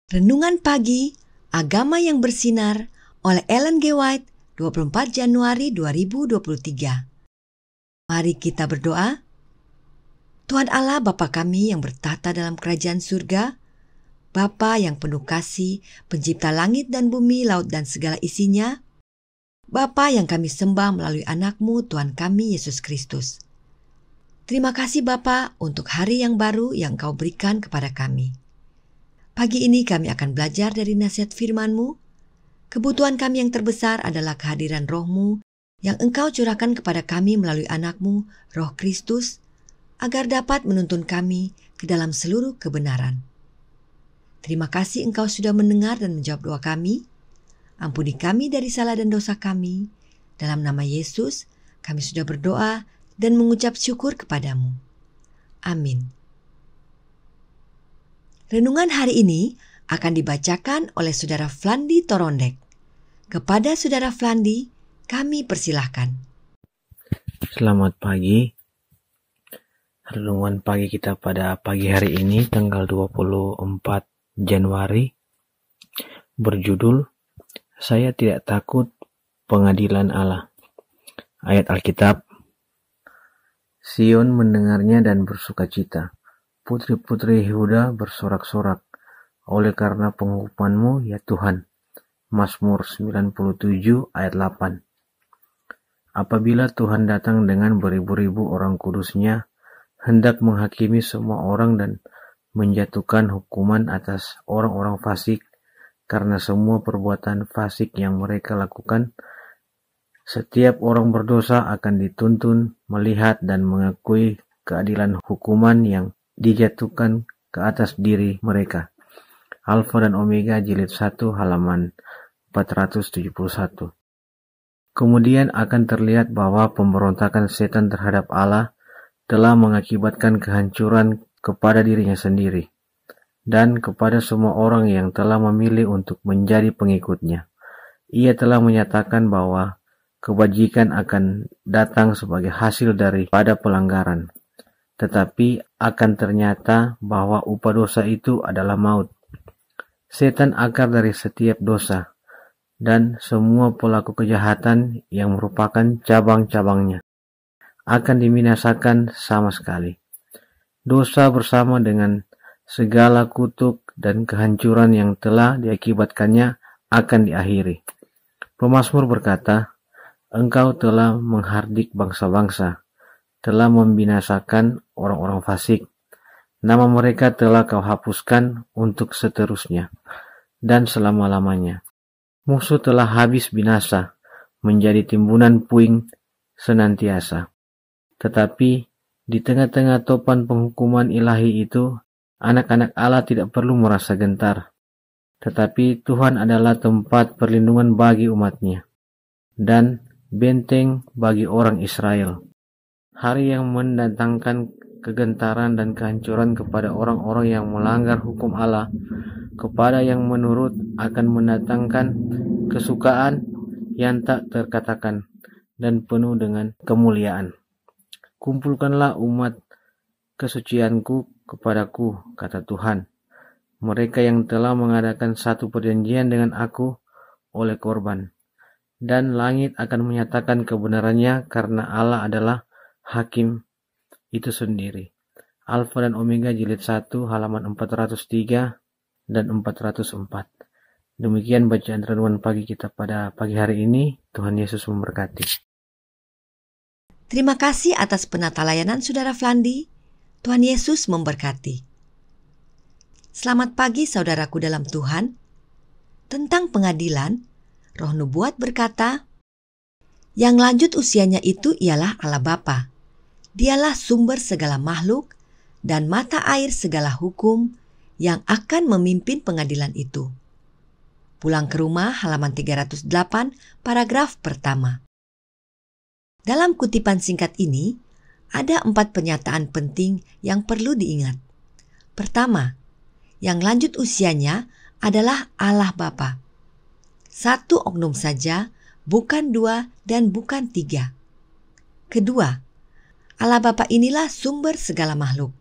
Renungan Pagi, Agama yang Bersinar oleh Ellen G. White, 24 Januari 2023. Mari kita berdoa. Tuhan Allah Bapa kami yang bertahta dalam kerajaan surga, Bapa yang penuh kasih, pencipta langit dan bumi, laut dan segala isinya, Bapa yang kami sembah melalui anak-Mu Tuhan kami Yesus Kristus. Terima kasih Bapa untuk hari yang baru yang Kau berikan kepada kami. Pagi ini kami akan belajar dari nasihat firman-Mu. Kebutuhan kami yang terbesar adalah kehadiran Roh-Mu yang Engkau curahkan kepada kami melalui anak-Mu, Roh Kristus, agar dapat menuntun kami ke dalam seluruh kebenaran. Terima kasih Engkau sudah mendengar dan menjawab doa kami. Ampuni kami dari salah dan dosa kami. Dalam nama Yesus, kami sudah berdoa dan mengucap syukur kepadamu. Amin. Renungan hari ini akan dibacakan oleh Saudara Flandi Torondek. Kepada Saudara Flandi, kami persilahkan. Selamat pagi. Renungan pagi kita pada pagi hari ini tanggal 24 Januari berjudul Saya Tidak Takut Pengadilan Allah. Ayat Alkitab, Sion mendengarnya dan bersukacita. Putri-putri Yehuda bersorak-sorak oleh karena penghukuman-Mu ya Tuhan. Mazmur 97 ayat 8. Apabila Tuhan datang dengan beribu-ribu orang kudus-Nya, hendak menghakimi semua orang dan menjatuhkan hukuman atas orang-orang fasik karena semua perbuatan fasik yang mereka lakukan, setiap orang berdosa akan dituntun melihat dan mengakui keadilan hukuman yang dijatuhkan ke atas diri mereka. Alfa dan Omega jilid 1 halaman 471. Kemudian akan terlihat bahwa pemberontakan setan terhadap Allah telah mengakibatkan kehancuran kepada dirinya sendiri dan kepada semua orang yang telah memilih untuk menjadi pengikutnya. Ia telah menyatakan bahwa kebajikan akan datang sebagai hasil daripada pelanggaran, tetapi akan ternyata bahwa upah dosa itu adalah maut. Setan akar dari setiap dosa, dan semua pelaku kejahatan yang merupakan cabang-cabangnya akan dibinasakan sama sekali. Dosa bersama dengan segala kutuk dan kehancuran yang telah diakibatkannya akan diakhiri. Pemazmur berkata, Engkau telah menghardik bangsa-bangsa, telah membinasakan orang-orang fasik. Nama mereka telah Kau hapuskan untuk seterusnya dan selama-lamanya. Musuh telah habis binasa, menjadi timbunan puing senantiasa. Tetapi di tengah-tengah topan penghukuman ilahi itu, anak-anak Allah tidak perlu merasa gentar. Tetapi Tuhan adalah tempat perlindungan bagi umat-Nya dan benteng bagi orang Israel. Hari yang mendatangkan kegentaran dan kehancuran kepada orang-orang yang melanggar hukum Allah, kepada yang menurut akan mendatangkan kesukaan yang tak terkatakan dan penuh dengan kemuliaan. Kumpulkanlah umat kesucianku kepadaku, kata Tuhan, mereka yang telah mengadakan satu perjanjian dengan aku oleh korban. Dan langit akan menyatakan kebenarannya karena Allah adalah hakim itu sendiri. Alfa dan Omega jilid 1 halaman 403 dan 404. Demikian bacaan renungan pagi kita pada pagi hari ini. Tuhan Yesus memberkati. Terima kasih atas penata layanan Saudara Flandi. Tuhan Yesus memberkati. Selamat pagi saudaraku dalam Tuhan. Tentang pengadilan, Roh Nubuat berkata, yang lanjut usianya itu ialah Allah Bapa. Dialah sumber segala makhluk dan mata air segala hukum yang akan memimpin pengadilan itu. Pulang ke rumah halaman 308 paragraf pertama. Dalam kutipan singkat ini, ada 4 pernyataan penting yang perlu diingat. Pertama, yang lanjut usianya adalah Allah Bapa. 1 oknum saja, bukan 2 dan bukan 3. Kedua, Allah Bapa inilah sumber segala makhluk.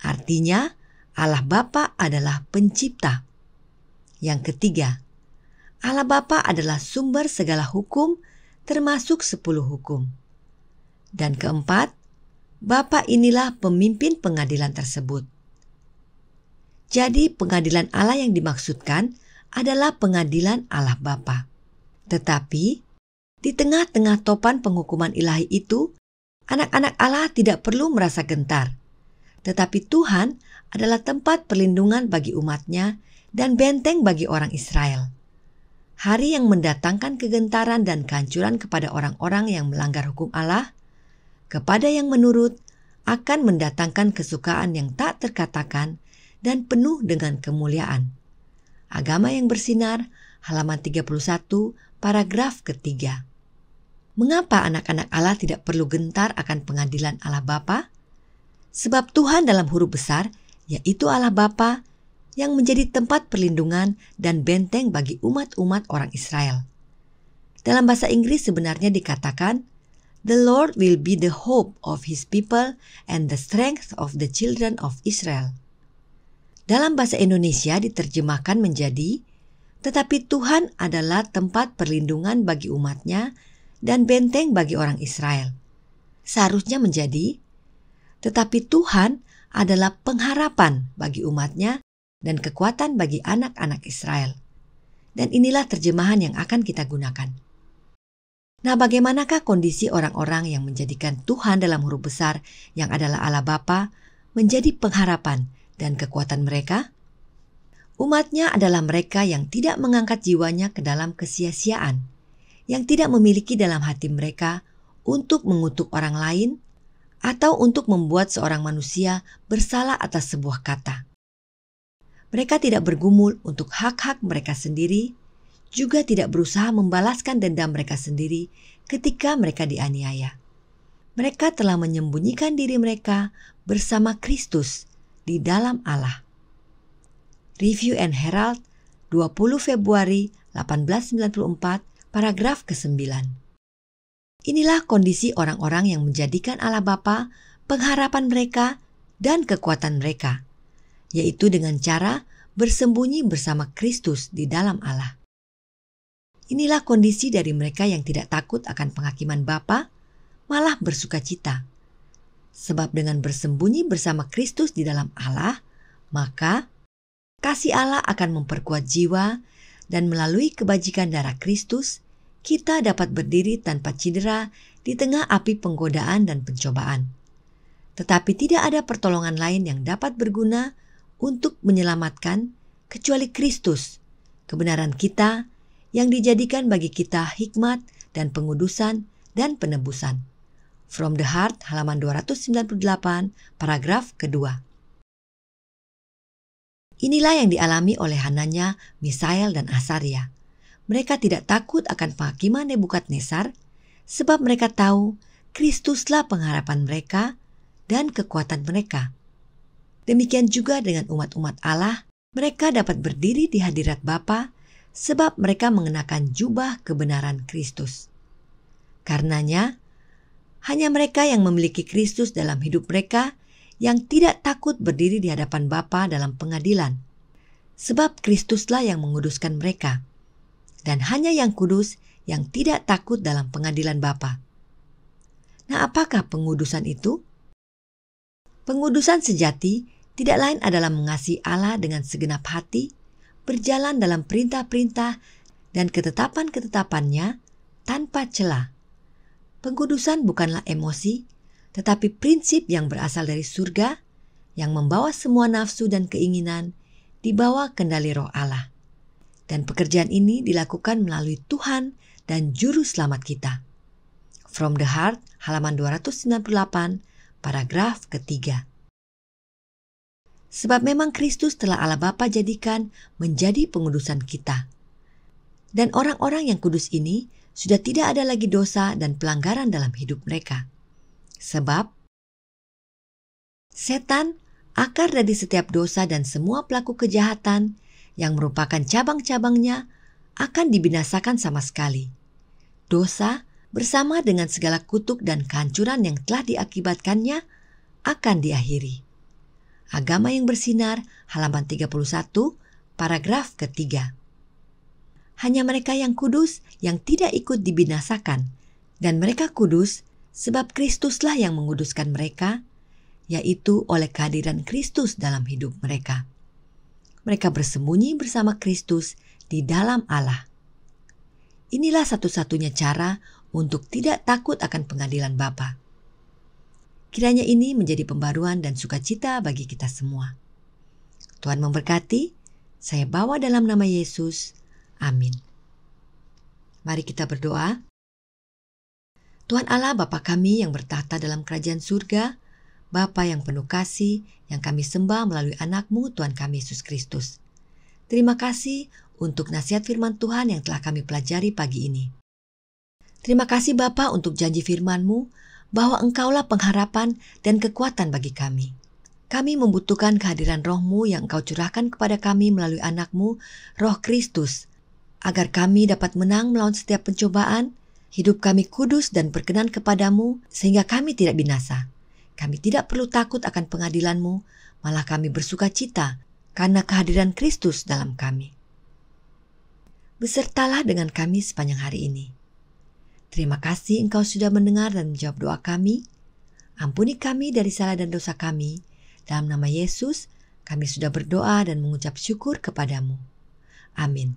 Artinya, Allah Bapa adalah pencipta. Yang ketiga, Allah Bapa adalah sumber segala hukum, termasuk 10 hukum. Dan keempat, Bapa inilah pemimpin pengadilan tersebut. Jadi pengadilan Allah yang dimaksudkan adalah pengadilan Allah Bapa. Tetapi di tengah-tengah topan penghukuman ilahi itu, anak-anak Allah tidak perlu merasa gentar. Tetapi Tuhan adalah tempat perlindungan bagi umatnya dan benteng bagi orang Israel. Hari yang mendatangkan kegentaran dan kehancuran kepada orang-orang yang melanggar hukum Allah, kepada yang menurut akan mendatangkan kesukaan yang tak terkatakan dan penuh dengan kemuliaan. Agama yang bersinar, halaman 31, paragraf ketiga. Mengapa anak-anak Allah tidak perlu gentar akan pengadilan Allah Bapa? Sebab Tuhan dalam huruf besar, yaitu Allah Bapa, yang menjadi tempat perlindungan dan benteng bagi umat-umat orang Israel. Dalam bahasa Inggris sebenarnya dikatakan, "The Lord will be the hope of His people and the strength of the children of Israel." Dalam bahasa Indonesia diterjemahkan menjadi, "Tetapi Tuhan adalah tempat perlindungan bagi umatnya dan benteng bagi orang Israel." Seharusnya menjadi, "Tetapi Tuhan adalah pengharapan bagi umatnya dan kekuatan bagi anak-anak Israel." Dan inilah terjemahan yang akan kita gunakan. Nah, bagaimanakah kondisi orang-orang yang menjadikan Tuhan dalam huruf besar yang adalah Allah Bapa menjadi pengharapan dan kekuatan mereka? Umatnya adalah mereka yang tidak mengangkat jiwanya ke dalam kesia-siaan, yang tidak memiliki dalam hati mereka untuk mengutuk orang lain atau untuk membuat seorang manusia bersalah atas sebuah kata. Mereka tidak bergumul untuk hak-hak mereka sendiri, juga tidak berusaha membalaskan dendam mereka sendiri ketika mereka dianiaya. Mereka telah menyembunyikan diri mereka bersama Kristus di dalam Allah. Review and Herald, 20 Februari 1894, paragraf ke-9. Inilah kondisi orang-orang yang menjadikan Allah Bapa pengharapan mereka dan kekuatan mereka, yaitu dengan cara bersembunyi bersama Kristus di dalam Allah. Inilah kondisi dari mereka yang tidak takut akan penghakiman Bapa, malah bersukacita. Sebab dengan bersembunyi bersama Kristus di dalam Allah, maka kasih Allah akan memperkuat jiwa dan melalui kebajikan darah Kristus, kita dapat berdiri tanpa cedera di tengah api penggodaan dan pencobaan. Tetapi tidak ada pertolongan lain yang dapat berguna untuk menyelamatkan kecuali Kristus, kebenaran kita yang dijadikan bagi kita hikmat dan pengudusan dan penebusan. From the Heart, halaman 298, paragraf kedua. Inilah yang dialami oleh Hananya, Misael, dan Asaria. Mereka tidak takut akan penghakiman Nebukadnezar, sebab mereka tahu Kristuslah pengharapan mereka dan kekuatan mereka. Demikian juga dengan umat-umat Allah, mereka dapat berdiri di hadirat Bapa sebab mereka mengenakan jubah kebenaran Kristus. Karenanya, hanya mereka yang memiliki Kristus dalam hidup mereka yang tidak takut berdiri di hadapan Bapa dalam pengadilan. Sebab Kristuslah yang menguduskan mereka. Dan hanya yang kudus yang tidak takut dalam pengadilan Bapa. Nah, apakah pengudusan itu? Pengudusan sejati tidak lain adalah mengasihi Allah dengan segenap hati, berjalan dalam perintah-perintah dan ketetapan-ketetapannya tanpa celah. Pengudusan bukanlah emosi, tetapi prinsip yang berasal dari surga, yang membawa semua nafsu dan keinginan di bawah kendali Roh Allah. Dan pekerjaan ini dilakukan melalui Tuhan dan Juru Selamat kita. From the Heart, halaman 298, paragraf ketiga. Sebab memang Kristus telah Allah Bapa jadikan menjadi pengudusan kita. Dan orang-orang yang kudus ini sudah tidak ada lagi dosa dan pelanggaran dalam hidup mereka. Sebab setan, akar dari setiap dosa dan semua pelaku kejahatan yang merupakan cabang-cabangnya akan dibinasakan sama sekali. Dosa bersama dengan segala kutuk dan kehancuran yang telah diakibatkannya akan diakhiri. Agama yang bersinar, halaman 31, paragraf ketiga. Hanya mereka yang kudus yang tidak ikut dibinasakan. Dan mereka kudus sebab Kristuslah yang menguduskan mereka, yaitu oleh kehadiran Kristus dalam hidup mereka. Mereka bersembunyi bersama Kristus di dalam Allah. Inilah satu-satunya cara untuk tidak takut akan pengadilan Bapa. Kiranya ini menjadi pembaruan dan sukacita bagi kita semua. Tuhan memberkati. Saya bawa dalam nama Yesus. Amin. Mari kita berdoa. Tuhan Allah Bapa kami yang bertahta dalam kerajaan surga, Bapa yang penuh kasih, yang kami sembah melalui anak-Mu Tuhan kami Yesus Kristus. Terima kasih untuk nasihat firman Tuhan yang telah kami pelajari pagi ini. Terima kasih Bapa untuk janji firman-Mu bahwa Engkaulah pengharapan dan kekuatan bagi kami. Kami membutuhkan kehadiran Roh-Mu yang Engkau curahkan kepada kami melalui anak-Mu, Roh Kristus, agar kami dapat menang melawan setiap pencobaan, hidup kami kudus dan berkenan kepadamu sehingga kami tidak binasa. Kami tidak perlu takut akan pengadilan-Mu, malah kami bersuka cita karena kehadiran Kristus dalam kami. Besertalah dengan kami sepanjang hari ini. Terima kasih Engkau sudah mendengar dan menjawab doa kami. Ampuni kami dari salah dan dosa kami. Dalam nama Yesus, kami sudah berdoa dan mengucap syukur kepadamu. Amin.